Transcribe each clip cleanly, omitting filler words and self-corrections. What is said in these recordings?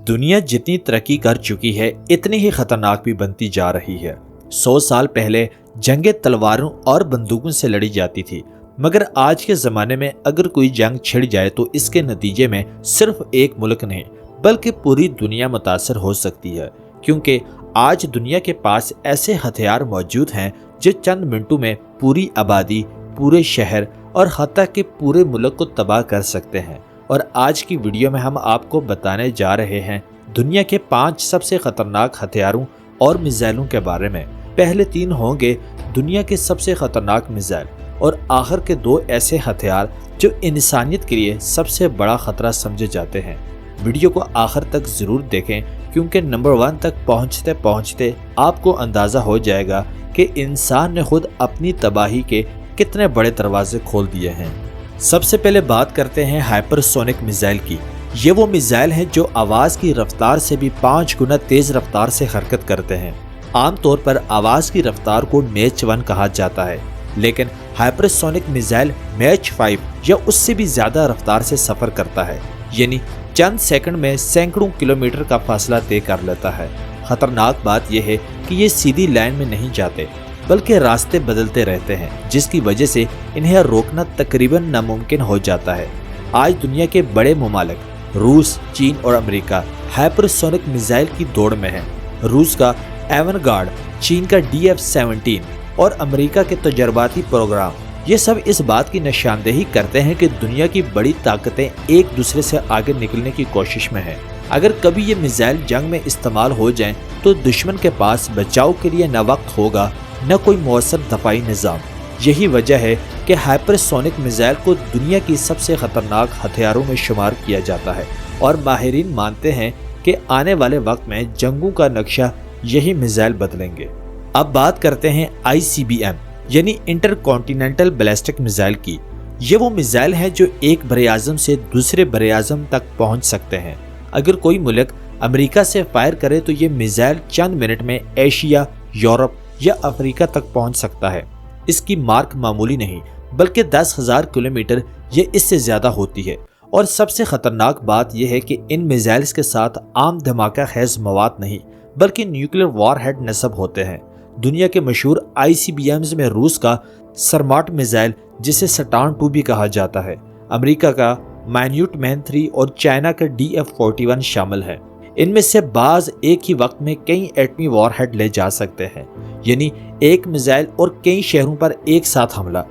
दुनिया जितनी तरक्की कर चुकी है इतनी ही खतरनाक भी बनती जा रही है। 100 साल पहले जंगें तलवारों और बंदूकों से लड़ी जाती थी, मगर आज के ज़माने में अगर कोई जंग छिड़ जाए तो इसके नतीजे में सिर्फ एक मुल्क नहीं बल्कि पूरी दुनिया मुतासर हो सकती है, क्योंकि आज दुनिया के पास ऐसे हथियार मौजूद हैं जो चंद मिनटों में पूरी आबादी, पूरे शहर और हत्ता के पूरे मुल्क को तबाह कर सकते हैं। और आज की वीडियो में हम आपको बताने जा रहे हैं दुनिया के 5 सबसे खतरनाक हथियारों और मिसाइलों के बारे में। पहले 3 होंगे दुनिया के सबसे खतरनाक मिसाइल और आखिर के 2 ऐसे हथियार जो इंसानियत के लिए सबसे बड़ा खतरा समझे जाते हैं। वीडियो को आखिर तक ज़रूर देखें, क्योंकि नंबर 1 तक पहुंचते पहुंचते आपको अंदाज़ा हो जाएगा कि इंसान ने खुद अपनी तबाही के कितने बड़े दरवाजे खोल दिए हैं। सबसे पहले बात करते हैं हाइपरसोनिक मिसाइल की। ये वो मिसाइल हैं जो आवाज़ की रफ्तार से भी 5 गुना तेज़ रफ्तार से हरकत करते हैं। आमतौर पर आवाज़ की रफ्तार को मैच 1 कहा जाता है, लेकिन हाइपरसोनिक मिसाइल मैच 5 या उससे भी ज़्यादा रफ्तार से सफ़र करता है, यानी चंद सेकंड में सैकड़ों किलोमीटर का फासला तय कर लेता है। खतरनाक बात यह है कि ये सीधी लाइन में नहीं जाते बल्कि रास्ते बदलते रहते हैं, जिसकी वजह से इन्हें रोकना तकरीबन नामुमकिन हो जाता है। आज दुनिया के बड़े ममालिक रूस, चीन और अमेरिका हाइपरसोनिक मिसाइल की दौड़ में हैं। रूस का एवनगार्ड, चीन का DF-17 और अमेरिका के तजर्बाती प्रोग्राम, ये सब इस बात की निशानदेही करते हैं कि दुनिया की बड़ी ताकतें एक दूसरे से आगे निकलने की कोशिश में हैं। अगर कभी ये मिसाइल जंग में इस्तेमाल हो जाएं तो दुश्मन के पास बचाव के लिए न वक्त होगा न कोई मौसर दफाई निज़ाम। यही वजह है कि हाइपरसोनिक मिसाइल को दुनिया की सबसे ख़तरनाक हथियारों में शुमार किया जाता है और माहिरीन मानते हैं कि आने वाले वक्त में जंगों का नक्शा यही मिसाइल बदलेंगे। अब बात करते हैं ICBM यानी इंटरकॉन्टिनेंटल बैलिस्टिक मिसाइल की। ये वो मिसाइल है जो एक बरे-आज़म से दूसरे बरे-आज़म तक पहुंच सकते हैं। अगर कोई मुल्क अमेरिका से फायर करे तो ये मिसाइल चंद मिनट में एशिया, यूरोप या अफ्रीका तक पहुंच सकता है। इसकी मार्क मामूली नहीं बल्कि 10,000 किलोमीटर या इससे ज़्यादा होती है। और सबसे ख़तरनाक बात यह है कि इन मिसाइल्स के साथ आम धमाका खेज मवाद नहीं बल्कि न्यूक्लियर वॉरहेड नस्ब होते हैं। दुनिया के मशहूर ICBMs में रूस का सरमाट मिसाइल, जिसे सटान 2 भी कहा जाता है, अमेरिका का माइन्यूटमैन 3 और चाइना का DF-41 शामिल है। इनमें से बाज एक ही वक्त में कई एटमी वॉरहेड ले जा सकते हैं, यानी एक मिसाइल और कई शहरों पर एक साथ हमला।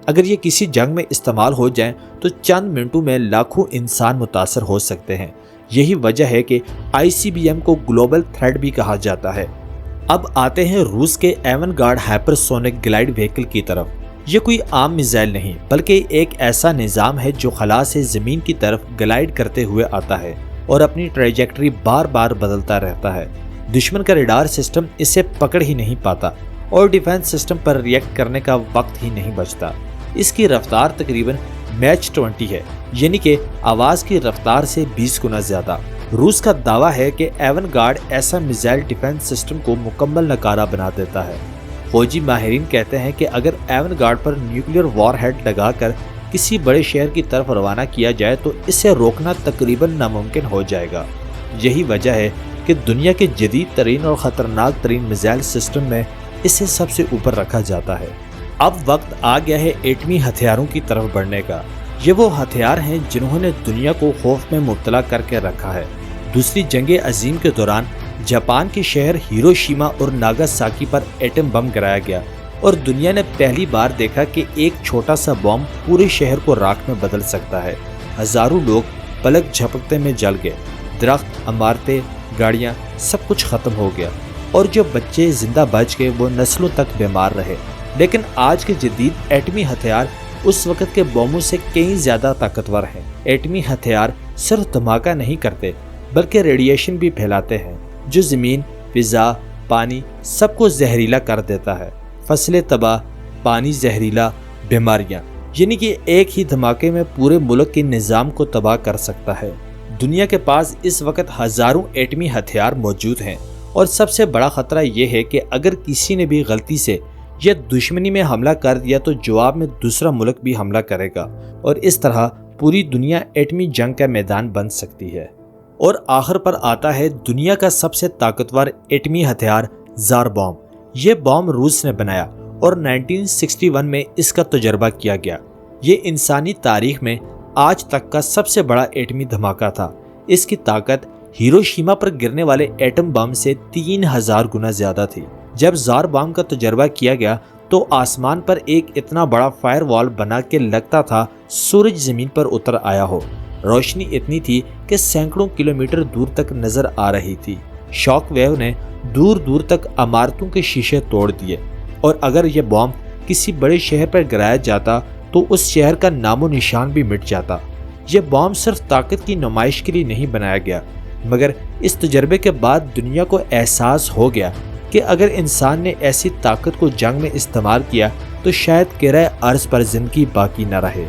अगर ये किसी जंग में इस्तेमाल हो जाएं तो चंद मिनटों में लाखों इंसान मुतासर हो सकते हैं। यही वजह है कि ICBM को ग्लोबल थ्रेट भी कहा जाता है। अब आते हैं रूस के एवनगार्ड हाइपरसोनिक ग्लाइड व्हीकल की तरफ। ये कोई आम मिसाइल नहीं बल्कि एक ऐसा निज़ाम है जो खला से ज़मीन की तरफ ग्लाइड करते हुए आता है और अपनी ट्रैजेक्टरी बार बार बदलता रहता है। दुश्मन का रडार सिस्टम इसे पकड़ ही नहीं पाता और डिफेंस सिस्टम पर रिएक्ट करने का वक्त ही नहीं बचता। इसकी रफ्तार तकरीबन मैच 20 है, यानी कि आवाज़ की रफ्तार से 20 गुना ज़्यादा। रूस का दावा है कि एवनगार्ड ऐसा मिसाइल डिफेंस सिस्टम को मुकम्मल नकारा बना देता है। फौजी माहिरीन कहते हैं कि अगर एवनगार्ड पर न्यूक्लियर वॉरहेड लगाकर किसी बड़े शहर की तरफ रवाना किया जाए तो इसे रोकना तकरीबन नामुमकिन हो जाएगा। यही वजह है कि दुनिया के जदीद तरीन और ख़तरनाक तरीन मिसाइल सिस्टम में इसे सबसे ऊपर रखा जाता है। अब वक्त आ गया है एटमी हथियारों की तरफ बढ़ने का। ये वो हथियार हैं जिन्होंने दुनिया को खौफ में मुब्तला करके रखा है। दूसरी जंग अजीम के दौरान जापान के शहर हिरोशिमा और नागासाकी पर एटम बम गिराया गया और दुनिया ने पहली बार देखा कि एक छोटा सा बम पूरे शहर को राख में बदल सकता है। हजारों लोग पलक झपकते में जल गए, दरख्त, इमारतें, गाड़ियाँ, सब कुछ खत्म हो गया और जो बच्चे जिंदा बच गए वो नस्लों तक बीमार रहे। लेकिन आज के जदीद एटमी हथियार उस वक़्त के बमों से कई ज़्यादा ताकतवर हैं। एटमी हथियार सिर्फ धमाका नहीं करते बल्कि रेडिएशन भी फैलाते हैं जो ज़मीन, फ़िज़ा, पानी सबको जहरीला कर देता है। फसलें तबाह, पानी जहरीला, बीमारियाँ, यानी कि एक ही धमाके में पूरे मुल्क के निज़ाम को तबाह कर सकता है। दुनिया के पास इस वक्त हज़ारों एटमी हथियार मौजूद हैं और सबसे बड़ा ख़तरा यह है कि अगर किसी ने भी गलती से या दुश्मनी में हमला कर दिया तो जवाब में दूसरा मुल्क भी हमला करेगा और इस तरह पूरी दुनिया एटमी जंग का मैदान बन सकती है। اور آخر پر آتا ہے دنیا کا سب سے طاقتور ایٹمی ہتھیار زار بام۔ یہ بام روس نے بنایا اور 1961 میں اس کا تجربہ کیا گیا۔ یہ انسانی تاریخ میں آج تک کا سب سے بڑا ایٹمی دھماکہ تھا۔ اس کی طاقت ہیروشیما پر گرنے والے ایٹم بم سے 3000 گنا زیادہ تھی۔ جب زار بام کا تجربہ کیا گیا تو آسمان پر ایک اتنا بڑا فائر وال بنا کے لگتا تھا سورج زمین پر اتر آیا ہو۔ روشنی اتنی تھی کہ سینکڑوں کلومیٹر دور تک نظر آ رہی تھی۔ شاک ویو نے دور دور تک عمارتوں کے شیشے توڑ دیے، اور اگر یہ بام کسی بڑے شہر پر گرایا جاتا تو اس شہر کا نام و نشان بھی مٹ جاتا۔ یہ بام صرف طاقت کی نمائش کے لیے نہیں بنایا گیا، مگر اس تجربے کے بعد دنیا کو احساس ہو گیا کہ اگر انسان نے ایسی طاقت کو جنگ میں استعمال کیا تو شاید کرۂ ارض پر زندگی باقی نہ رہے۔